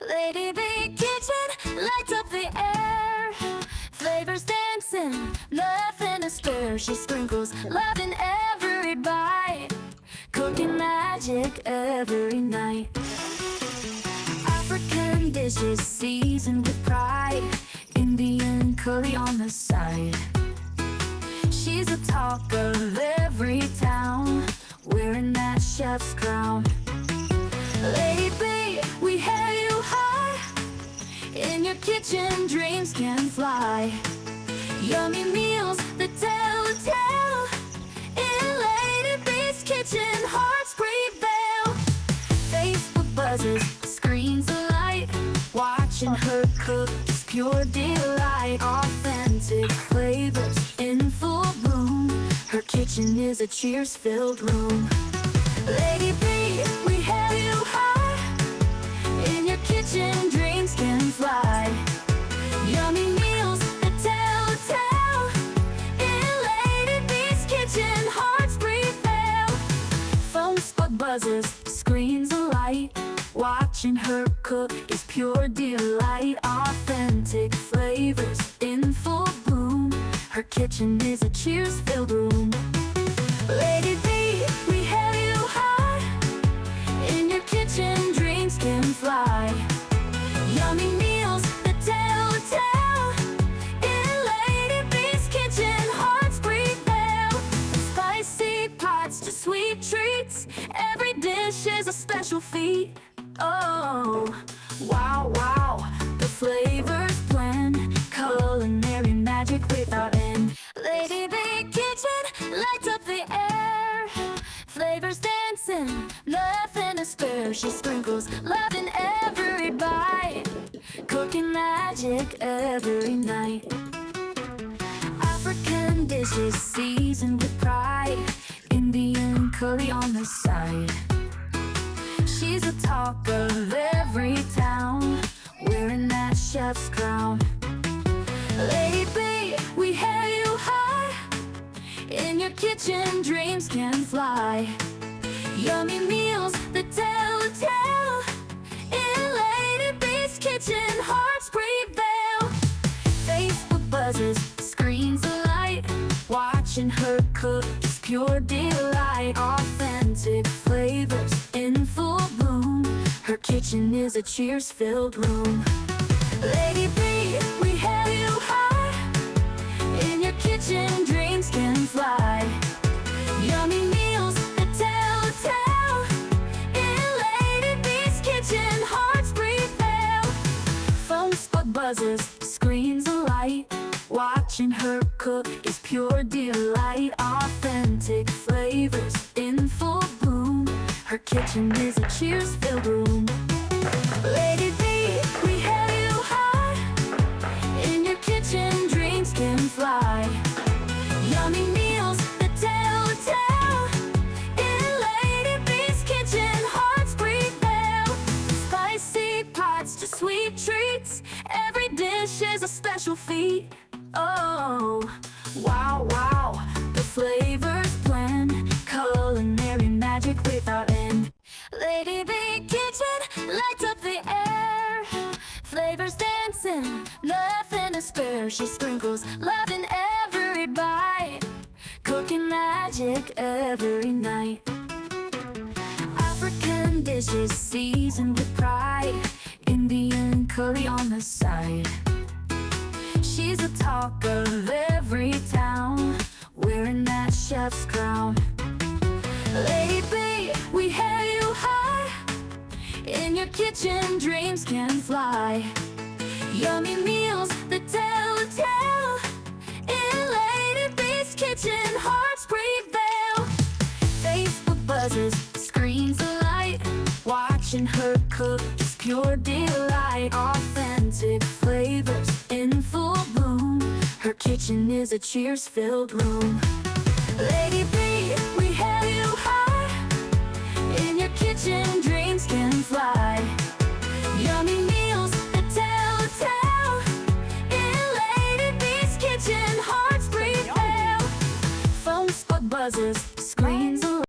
Lady B Kitchen lights up the air. Flavors dancing, nothing to spare. She sprinkles love in every bite, cooking magic every night. African dishes seasoned with pride, Indian curry on the side. She's the talk of every town, wearing that chef's crown. Lady B, we hail you high. In your kitchen, dreams can fly. Yummy meals that tell a tale. In Lady B's kitchen, hearts prevail. Facebook buzzes, screens alight. Watching her cook is pure delight. Authentic flavors in full bloom. Her kitchen is a cheers-filled room. Lady B, we hail you high. In your kitchen, dreams can fly. Yummy meals that tell a tale. In Lady B's kitchen, hearts prevail. Phone spot buzzes, screens alight. Watching her cook is pure delight. Authentic flavors in full bloom. Her kitchen is a cheers-filled room. Lady B, we hail you high. In your kitchen, dreams can fly. Yummy meals that tell a tale. In Lady B's kitchen, hearts prevail. From spicy pots to sweet treats, every dish is a special feat. Oh, wow, wow, the flavors blend, culinary magic without end. Lady B Kitchen lights up the air. Flavors dancing, nothing to spare. She sprinkles love in every bite, cooking magic every night. African dishes seasoned with pride, Indian curry on the side. She's the talk of every town, wearing that chef's crown. Lady B, we hail you high. In your kitchen, dreams can fly. Yummy meals that tell a tale. In Lady B's kitchen, hearts prevail. Facebook buzzes, screens alight. Watching her cook is pure delight. Authentic flavors in full bloom. Her kitchen is a cheers-filled room. Lady B, we hail you high. In your kitchen, dreams can fly. Yummy meals that tell a tale. In Lady B's kitchen, hearts prevail. Phone spot buzzes, screens alight. Watching her cook is pure delight. Authentic flavors in full bloom. Her kitchen is a cheers-filled room. Lady B, we hail you high. In your kitchen, dreams can fly. Yummy meals that tell a tale. In Lady B's kitchen, hearts prevail. Spicy pots to sweet treats, every dish is a special feat. Oh, wow, wow, the flavors blend, culinary magic without end. Lady B Kitchen lights up the air. Flavors dancing, nothing to spare. She sprinkles love in every bite, cooking magic every night. African dishes seasoned with pride, Indian curry on the side. She's the talk of every town, wearing that chef's crown. Lady B, we hail you high. In your kitchen, dreams can fly. Yummy meals that tell a tale. In Lady B's kitchen, hearts prevail. Facebook buzzes, screens alight. Watching her cook is pure delight. Authentic flavors in full bloom. Her kitchen is a cheers-filled room. Lady B,